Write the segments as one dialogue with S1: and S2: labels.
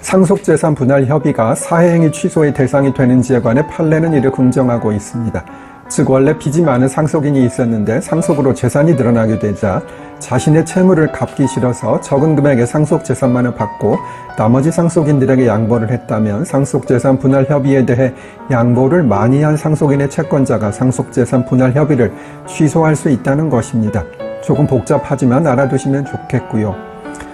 S1: 상속재산 분할 협의가 사회행위 취소의 대상이 되는지에 관해 판례는 이를 긍정하고 있습니다. 즉 원래 빚이 많은 상속인이 있었는데 상속으로 재산이 늘어나게 되자 자신의 채무를 갚기 싫어서 적은 금액의 상속재산만을 받고 나머지 상속인들에게 양보를 했다면 상속재산 분할 협의에 대해 양보를 많이 한 상속인의 채권자가 상속재산 분할 협의를 취소할 수 있다는 것입니다. 조금 복잡하지만 알아두시면 좋겠고요.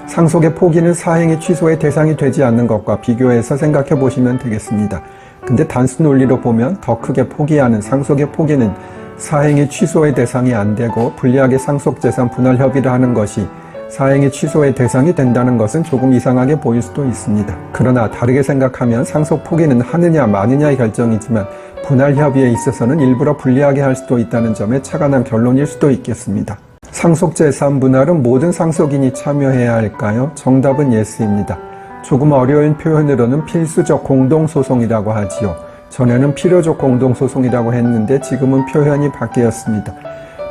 S1: 상속의 포기는 사행위 취소의 대상이 되지 않는 것과 비교해서 생각해 보시면 되겠습니다. 근데 단순 논리로 보면 더 크게 포기하는 상속의 포기는 사행위 취소의 대상이 안 되고 불리하게 상속재산 분할 협의를 하는 것이 사행위 취소의 대상이 된다는 것은 조금 이상하게 보일 수도 있습니다. 그러나 다르게 생각하면 상속 포기는 하느냐 마느냐의 결정이지만 분할 협의에 있어서는 일부러 불리하게 할 수도 있다는 점에 착안한 결론일 수도 있겠습니다. 상속재산 분할은 모든 상속인이 참여해야 할까요? 정답은 예스입니다. 조금 어려운 표현으로는 필수적 공동소송이라고 하지요. 전에는 필요적 공동소송이라고 했는데 지금은 표현이 바뀌었습니다.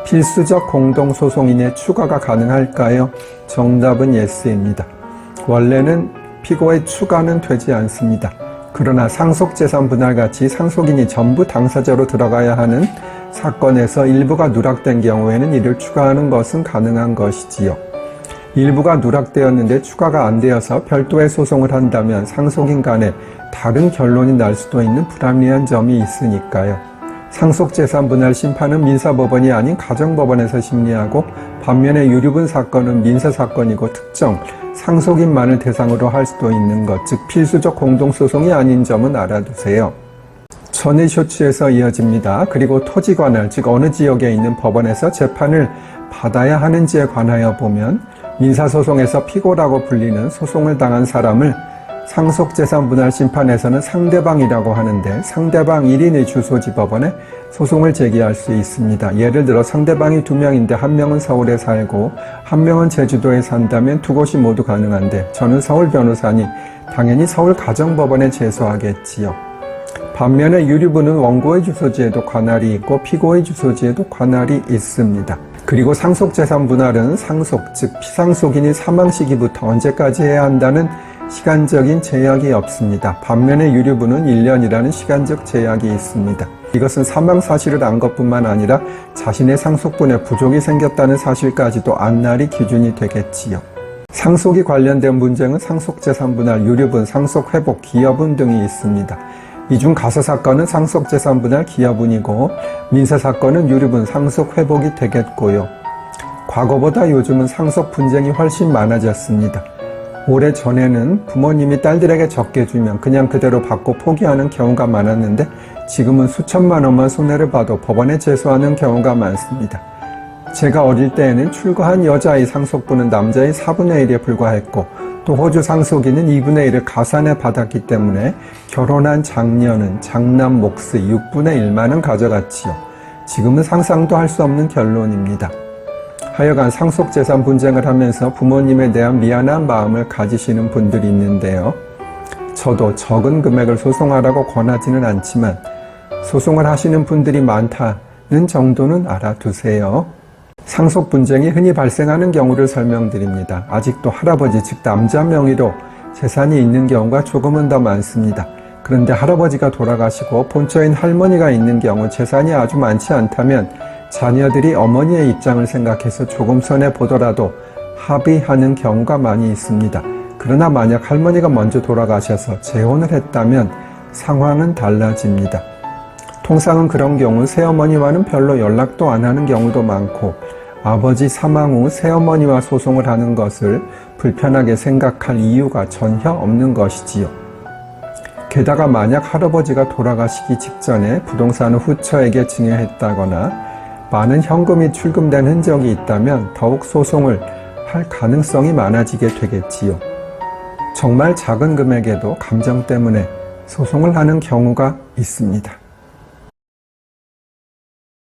S1: 필수적 공동소송인의 추가가 가능할까요? 정답은 예스입니다. 원래는 피고의 추가는 되지 않습니다. 그러나 상속재산 분할같이 상속인이 전부 당사자로 들어가야 하는 사건에서 일부가 누락된 경우에는 이를 추가하는 것은 가능한 것이지요. 일부가 누락되었는데 추가가 안 되어서 별도의 소송을 한다면 상속인 간에 다른 결론이 날 수도 있는 불합리한 점이 있으니까요. 상속재산 분할 심판은 민사법원이 아닌 가정법원에서 심리하고 반면에 유류분 사건은 민사사건이고 특정 상속인만을 대상으로 할 수도 있는 것, 즉 필수적 공동소송이 아닌 점은 알아두세요. 전의 쇼츠에서 이어집니다. 그리고 토지 관할, 즉 어느 지역에 있는 법원에서 재판을 받아야 하는지에 관하여 보면 민사소송에서 피고라고 불리는 소송을 당한 사람을 상속재산 분할 심판에서는 상대방이라고 하는데 상대방 1인의 주소지 법원에 소송을 제기할 수 있습니다. 예를 들어 상대방이 2명인데 한 명은 서울에 살고 한 명은 제주도에 산다면 두 곳이 모두 가능한데 저는 서울 변호사니 당연히 서울 가정법원에 제소하겠지요. 반면에 유류분은 원고의 주소지에도 관할이 있고 피고의 주소지에도 관할이 있습니다. 그리고 상속재산 분할은 상속, 즉 피상속인이 사망 시기부터 언제까지 해야 한다는 시간적인 제약이 없습니다. 반면에 유류분은 1년이라는 시간적 제약이 있습니다. 이것은 사망 사실을 안 것뿐만 아니라 자신의 상속분에 부족이 생겼다는 사실까지도 안 날이 기준이 되겠지요. 상속이 관련된 문제는 상속재산 분할, 유류분, 상속회복, 기여분 등이 있습니다. 이 중 가서사건은 상속재산 분할 기여분이고 민사사건은 유류분 상속회복이 되겠고요. 과거보다 요즘은 상속 분쟁이 훨씬 많아졌습니다. 오래전에는 부모님이 딸들에게 적게 주면 그냥 그대로 받고 포기하는 경우가 많았는데 지금은 수천만 원만 손해를 봐도 법원에 제소하는 경우가 많습니다. 제가 어릴 때에는 출가한 여자의 상속분은 남자의 4분의 1에 불과했고 또 호주 상속인은 2분의 1을 가산해 받았기 때문에 결혼한 장녀는 장남 몫의 6분의 1만은 가져갔지요. 지금은 상상도 할 수 없는 결론입니다. 하여간 상속재산 분쟁을 하면서 부모님에 대한 미안한 마음을 가지시는 분들이 있는데요. 저도 적은 금액을 소송하라고 권하지는 않지만 소송을 하시는 분들이 많다는 정도는 알아두세요. 상속 분쟁이 흔히 발생하는 경우를 설명드립니다. 아직도 할아버지, 즉 남자 명의로 재산이 있는 경우가 조금은 더 많습니다. 그런데 할아버지가 돌아가시고 본처인 할머니가 있는 경우 재산이 아주 많지 않다면 자녀들이 어머니의 입장을 생각해서 조금 손해보더라도 합의하는 경우가 많이 있습니다. 그러나 만약 할머니가 먼저 돌아가셔서 재혼을 했다면 상황은 달라집니다. 통상은 그런 경우 새어머니와는 별로 연락도 안 하는 경우도 많고 아버지 사망 후 새어머니와 소송을 하는 것을 불편하게 생각할 이유가 전혀 없는 것이지요. 게다가 만약 할아버지가 돌아가시기 직전에 부동산을 후처에게 증여했다거나 많은 현금이 출금된 흔적이 있다면 더욱 소송을 할 가능성이 많아지게 되겠지요. 정말 작은 금액에도 감정 때문에 소송을 하는 경우가 있습니다.